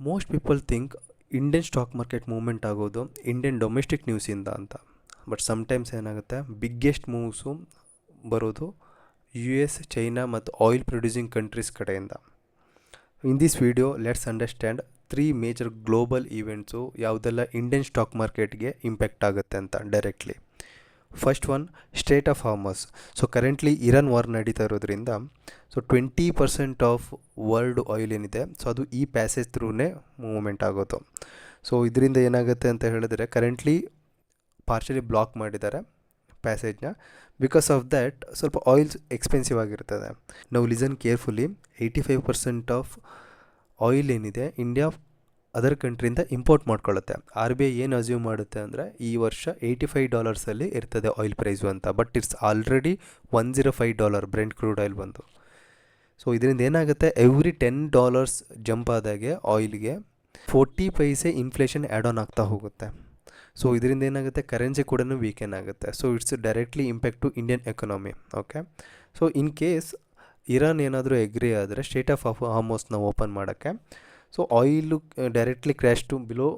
Most people think Indian stock market movement ಆಗೋದು Indian domestic ನ್ಯೂಸಿಂದ ಅಂತ. ಬಟ್ ಸಮ್ಟೈಮ್ಸ್ ಏನಾಗುತ್ತೆ, ಬಿಗ್ಗೆಸ್ಟ್ ಮೂವ್ಸು ಬರೋದು US, ಚೈನಾ ಮತ್ತು ಆಯಿಲ್ ಪ್ರೊಡ್ಯೂಸಿಂಗ್ ಕಂಟ್ರೀಸ್ ಕಡೆಯಿಂದ. In this video let's understand 3 major global events ಯಾವುದೆಲ್ಲ Indian stock ಮಾರ್ಕೆಟ್ಗೆ impact ಆಗುತ್ತೆ ಅಂತ directly. First one, state of Hormuz. So currently Iran war ನಡೀತಾ ಇರೋದ್ರಿಂದ 20% ಆಫ್ ವರ್ಲ್ಡ್ ಆಯಿಲ್ ಏನಿದೆ, ಸೊ ಅದು ಈ ಪ್ಯಾಸೇಜ್ ಥ್ರೂನೇ ಮೂವ್ಮೆಂಟ್ ಆಗೋದು. ಸೊ ಇದರಿಂದ ಏನಾಗುತ್ತೆ ಅಂತ ಹೇಳಿದ್ರೆ, ಕರೆಂಟ್ಲಿ ಪಾರ್ಷಲಿ ಬ್ಲಾಕ್ ಮಾಡಿದ್ದಾರೆ ಪ್ಯಾಸೇಜ್ನ. ಬಿಕಾಸ್ ಆಫ್ ದ್ಯಾಟ್ ಸ್ವಲ್ಪ ಆಯಿಲ್ಸ್ ಎಕ್ಸ್ಪೆನ್ಸಿವ್ ಆಗಿರ್ತದೆ. ನಾವು ಲಿಸನ್ ಕೇರ್ಫುಲಿ. 85% ಆಫ್ ಆಯಿಲ್ ಏನಿದೆ ಇಂಡಿಯಾ ಅದರ್ ಕಂಟ್ರಿಯಿಂದ ಇಂಪೋರ್ಟ್ ಮಾಡ್ಕೊಳ್ಳುತ್ತೆ. RBI ಏನು ಅಸ್ಯೂಮ್ ಮಾಡುತ್ತೆ ಅಂದರೆ, ಈ ವರ್ಷ $85 ಇರ್ತದೆ ಆಯಿಲ್ ಪ್ರೈಸು ಅಂತ. But it's already $105 Brent crude oil ಬಂದು. ಸೊ ಇದರಿಂದ ಏನಾಗುತ್ತೆ, ಎವ್ರಿ $10 ಜಂಪ್ ಆದಾಗೆ ಆಯಿಲ್ಗೆ 40 ಪೈಸೆ ಇನ್ಫ್ಲೇಷನ್ ಆ್ಯಡ್ ಆನ್ ಆಗ್ತಾ ಹೋಗುತ್ತೆ. ಸೊ ಇದರಿಂದ ಏನಾಗುತ್ತೆ, ಕರೆನ್ಸಿ ಕೂಡ ವೀಕೆನ್ ಆಗುತ್ತೆ. So it's directly impact to Indian economy. Okay, so in case Iran ಏನಾದರೂ ಎಗ್ರಿ ಆದರೆ ಸ್ಟೇಟ್ ಆಫ್ ಹಾರ್ಮಸ್ನ ಓಪನ್ ಮಾಡೋಕ್ಕೆ, so oil directly crash to below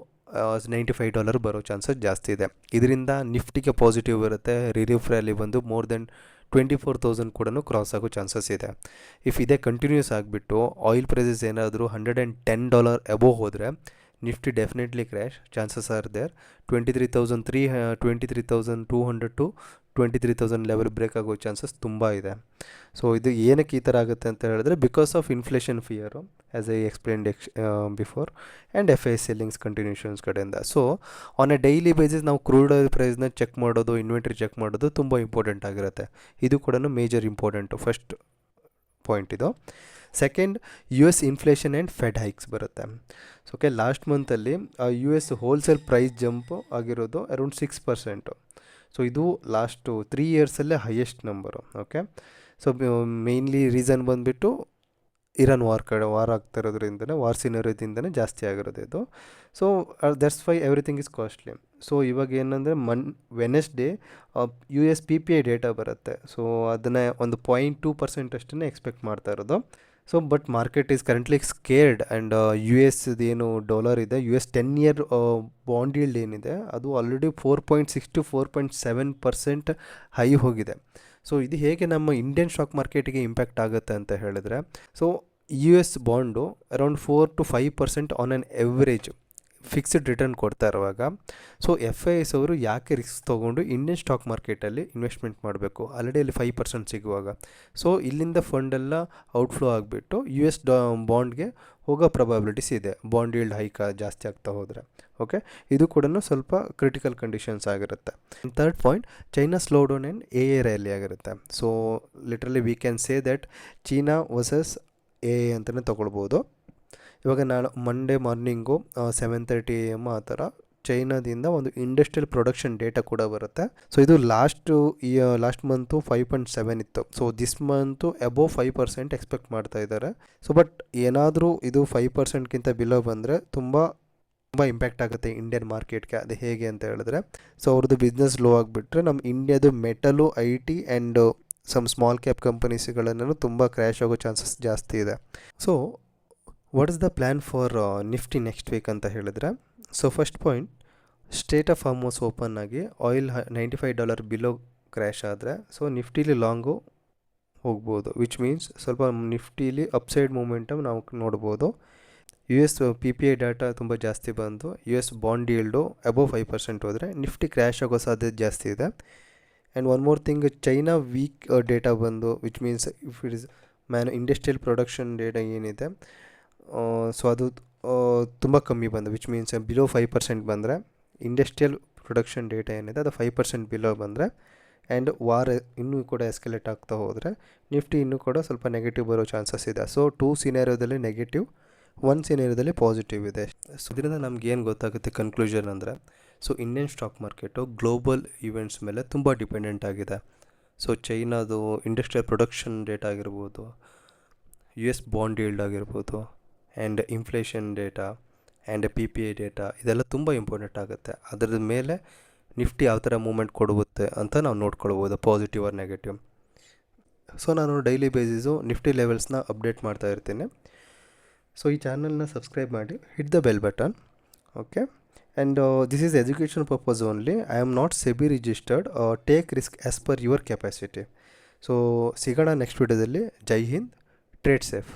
$95 ಬರೋ ಚಾನ್ಸಸ್ ಜಾಸ್ತಿ ಇದೆ. ಇದರಿಂದ ನಿಫ್ಟಿಗೆ ಪಾಸಿಟಿವ್ ಬರುತ್ತೆ. ರಿಲೀಫ್ ರ್ಯಾಲಿ ಬಂದು ಮೋರ್ ದೆನ್ 24,000 ಕೂಡ ಕ್ರಾಸ್ ಆಗೋ ಚಾನ್ಸಸ್ ಇದೆ. ಇಫ್ ಇದೇ ಕಂಟಿನ್ಯೂಸ್ ಆಗಿಬಿಟ್ಟು ಆಯಿಲ್ ಪ್ರೈಸಸ್ ಏನಾದರೂ $110 ಅಬೋವ್ ಹೋದರೆ, Nifty definitely crash chances are there. 23,200 to 23,000 level break ಆಗೋ ಚಾನ್ಸಸ್ ತುಂಬ ಇದೆ. ಸೊ ಇದು ಏನಕ್ಕೆ ಈ ಥರ ಆಗುತ್ತೆ ಅಂತ ಹೇಳಿದ್ರೆ, because of inflation fear, as I explained before, and FI sellings continuations ಕಡೆಯಿಂದ. So on a daily basis ನಾವು ಕ್ರೂಡ್ ಆಯಿಲ್ ಪ್ರೈಸ್ನ ಚೆಕ್ ಮಾಡೋದು, ಇನ್ವೆಂಟ್ರಿ ಚೆಕ್ ಮಾಡೋದು ತುಂಬ ಇಂಪಾರ್ಟೆಂಟ್ ಆಗಿರುತ್ತೆ. ಇದು ಕೂಡ ಮೇಜರ್ ಇಂಪಾರ್ಟೆಂಟು, ಫಸ್ಟ್ ಪಾಯಿಂಟ್ ಇದು. Second, US inflation and Fed hikes ಬರುತ್ತೆ. ಸೊ ಓಕೆ, ಲಾಸ್ಟ್ ಮಂತಲ್ಲಿ US ಹೋಲ್ಸೇಲ್ ಪ್ರೈಸ್ ಜಂಪ್ ಆಗಿರೋದು ಅರೌಂಡ್ 6%. ಸೊ ಇದು ಲಾಸ್ಟು 3 ಇಯರ್ಸಲ್ಲೇ highest number. Okay, so mainly reason ಬಂದುಬಿಟ್ಟು ಇರಾನ್ ವಾರ್ ಆಗ್ತಾ ಇರೋದ್ರಿಂದನೇ, ವಾರ್ ಸಿನರಿಯೋದಿಂದನೇ ಜಾಸ್ತಿ ಆಗಿರೋದು ಇದು. So that's why everything is costly. So ಇವಾಗ ಏನಂದರೆ ವೆನೆಸ್ಡೇ US PPI ಡೇಟಾ ಬರುತ್ತೆ. ಸೊ ಅದನ್ನು ಒಂದು 0.2% ಅಷ್ಟೇ ಎಕ್ಸ್ಪೆಕ್ಟ್ ಮಾಡ್ತಾ ಇರೋದು. So but market is currently scared. And US ಏನು ಡಾಲರ್ ಇದೆ, US 10-year ಬಾಂಡ್ ಯೀಲ್ಡ್ ಏನಿದೆ, ಅದು ಆಲ್ರೆಡಿ 4.6 to 4.7% ಹೈ ಹೋಗಿದೆ. ಸೊ ಇದು ಹೇಗೆ ನಮ್ಮ ಇಂಡಿಯನ್ ಸ್ಟಾಕ್ ಮಾರ್ಕೆಟಿಗೆ ಇಂಪ್ಯಾಕ್ಟ್ ಆಗುತ್ತೆ ಅಂತ ಹೇಳಿದ್ರೆ, so US bond around 4 to 5% on on average fixed return ಕೊಡ್ತಾ ಇರುವಾಗ, ಸೊ FIs ಅವರು ಯಾಕೆ ರಿಸ್ಕ್ ತೊಗೊಂಡು ಇಂಡಿಯನ್ ಸ್ಟಾಕ್ ಮಾರ್ಕೆಟಲ್ಲಿ ಇನ್ವೆಸ್ಟ್ಮೆಂಟ್ ಮಾಡಬೇಕು, ಆಲ್ರೆಡಿ ಅಲ್ಲಿ 5% ಸಿಗುವಾಗ. ಸೊ ಇಲ್ಲಿಂದ ಫಂಡೆಲ್ಲ ಔಟ್ಫ್ಲೋ ಆಗಿಬಿಟ್ಟು US ಬಾಂಡ್ಗೆ ಹೋಗೋ ಪ್ರೊಬಾಬಿಲಿಟೀಸ್ ಇದೆ, ಬಾಂಡ್ ಯೀಲ್ಡ್ ಹೈಕ್ ಜಾಸ್ತಿ ಆಗ್ತಾ ಹೋದರೆ. ಓಕೆ, ಇದು ಕೂಡ ಸ್ವಲ್ಪ ಕ್ರಿಟಿಕಲ್ ಕಂಡೀಷನ್ಸ್ ಆಗಿರುತ್ತೆ. Third point, China slow down and AA rally ಆಗಿರುತ್ತೆ. So literally we can say that China versus AA ಅಂತಲೇ ತೊಗೊಳ್ಬೋದು. ಇವಾಗ ನಾಳೆ ಮಂಡೇ ಮಾರ್ನಿಂಗು 7:30 AM ಆ ಥರ ಚೈನಾದಿಂದ ಒಂದು ಇಂಡಸ್ಟ್ರಿಯಲ್ ಪ್ರೊಡಕ್ಷನ್ ಡೇಟಾ ಕೂಡ ಬರುತ್ತೆ. ಸೊ ಇದು ಲಾಸ್ಟ್ ಮಂತು 5.7 ಇತ್ತು. So this month above 5% expect ಮಾಡ್ತಾ ಇದ್ದಾರೆ. ಸೊ ಬಟ್ ಏನಾದರೂ ಇದು 5%ಗಿಂತ ಬಿಲೋ ಬಂದರೆ ತುಂಬ ಇಂಪ್ಯಾಕ್ಟ್ ಆಗುತ್ತೆ ಇಂಡಿಯನ್ ಮಾರ್ಕೆಟ್ಗೆ. ಅದು ಹೇಗೆ ಅಂತ ಹೇಳಿದ್ರೆ, ಸೊ ಅವ್ರದ್ದು ಬಿಸ್ನೆಸ್ ಲೋ ಆಗಿಬಿಟ್ರೆ ನಮ್ಮ ಇಂಡಿಯಾದು metal, IT and some small cap ಕಂಪನೀಸ್ಗಳನ್ನು ತುಂಬ ಕ್ರ್ಯಾಶ್ ಆಗೋ ಚಾನ್ಸಸ್ ಜಾಸ್ತಿ ಇದೆ. So what is the plan for Nifty next week ಅಂತ ಹೇಳಿದ್ರೆ, so first point, state of Hormuz open ಆಗಿ ಆಯಿಲ್ $95 ಬಿಲೋ ಕ್ರ್ಯಾಶ್ ಆದರೆ, ಸೊ ನಿಫ್ಟಿಲಿ ಲಾಂಗು ಹೋಗ್ಬೋದು. ವಿಚ್ ಮೀನ್ಸ್ ಸ್ವಲ್ಪ ನಿಫ್ಟಿಲಿ ಅಪ್ಸೈಡ್ ಮೂಮೆಂಟಮ್ ನಾವು ನೋಡ್ಬೋದು. US PPI ಡಾಟಾ ತುಂಬ ಜಾಸ್ತಿ ಬಂದು US ಬಾಂಡ್ ಯೀಲ್ಡು ಅಬೋವ್ 5% ಹೋದರೆ ನಿಫ್ಟಿ ಕ್ರ್ಯಾಶ್ ಆಗೋ ಸಾಧ್ಯತೆ ಜಾಸ್ತಿ ಇದೆ. And one more thing, China week data ಬಂದು, which means if it is industrial production data ಏನಿದೆ, ಸೊ ಅದು ತುಂಬ ಕಮ್ಮಿ ಬಂದು, ವಿಚ್ ಮೀನ್ಸ್ ಬಿಲೋ 5% ಬಂದರೆ, ಇಂಡಸ್ಟ್ರಿಯಲ್ ಪ್ರೊಡಕ್ಷನ್ ಡೇಟಾ ಏನಿದೆ ಅದು 5% ಬಿಲೋ ಬಂದರೆ, ಆ್ಯಂಡ್ ವಾರ್ ಇನ್ನೂ ಕೂಡ ಎಸ್ಕಲೇಟ್ ಆಗ್ತಾ ಹೋದರೆ ನಿಫ್ಟಿ ಇನ್ನೂ ಕೂಡ ಸ್ವಲ್ಪ ನೆಗೆಟಿವ್ ಬರೋ ಚಾನ್ಸಸ್ ಇದೆ. ಸೊ 2 ಸಿನಾರಿಯೋದಲ್ಲಿ ನೆಗೆಟಿವ್, 1 ಸಿನಾರಿಯೋದಲ್ಲಿ ಪಾಸಿಟಿವ್ ಇದೆ. ಸೊ ಇದರಿಂದ ನಮಗೇನು ಗೊತ್ತಾಗುತ್ತೆ ಕನ್ಕ್ಲೂಷನ್ ಅಂದರೆ, so Indian stock market global events ಮೇಲೆ ತುಂಬ ಡಿಪೆಂಡೆಂಟ್ ಆಗಿದೆ. ಸೊ ಚೈನಾದು ಇಂಡಸ್ಟ್ರಿಯಲ್ ಪ್ರೊಡಕ್ಷನ್ ಡೇಟಾ ಆಗಿರ್ಬೋದು, US ಬಾಂಡ್ ಯೀಲ್ಡ್ ಆಗಿರ್ಬೋದು, and inflation data and PPI data, ಇದೆಲ್ಲ ತುಂಬ ಇಂಪಾರ್ಟೆಂಟ್ ಆಗುತ್ತೆ. ಅದರ ಮೇಲೆ ನಿಫ್ಟಿ ಯಾವ ಥರ ಮೂವ್ಮೆಂಟ್ ಕೊಡುತ್ತೆ ಅಂತ ನಾವು ನೋಡ್ಕೊಳ್ಬೋದು, ಪಾಸಿಟಿವ್ ಆರ್ ನೆಗೆಟಿವ್. ಸೊ ನಾನು ಡೈಲಿ ಬೇಸಿಸು ನಿಫ್ಟಿ ಲೆವೆಲ್ಸ್ನ ಅಪ್ಡೇಟ್ ಮಾಡ್ತಾ ಇರ್ತೀನಿ. ಸೊ ಈ ಚಾನಲ್ನ ಸಬ್ಸ್ಕ್ರೈಬ್ ಮಾಡಿ, hit the bell button. Okay, and this is education purpose only. I am not SEBI registered. Take risk as per your capacity. So ಸಿಗೋಣ next ವಿಡಿಯೋದಲ್ಲಿ. ಜೈ Hind, trade safe.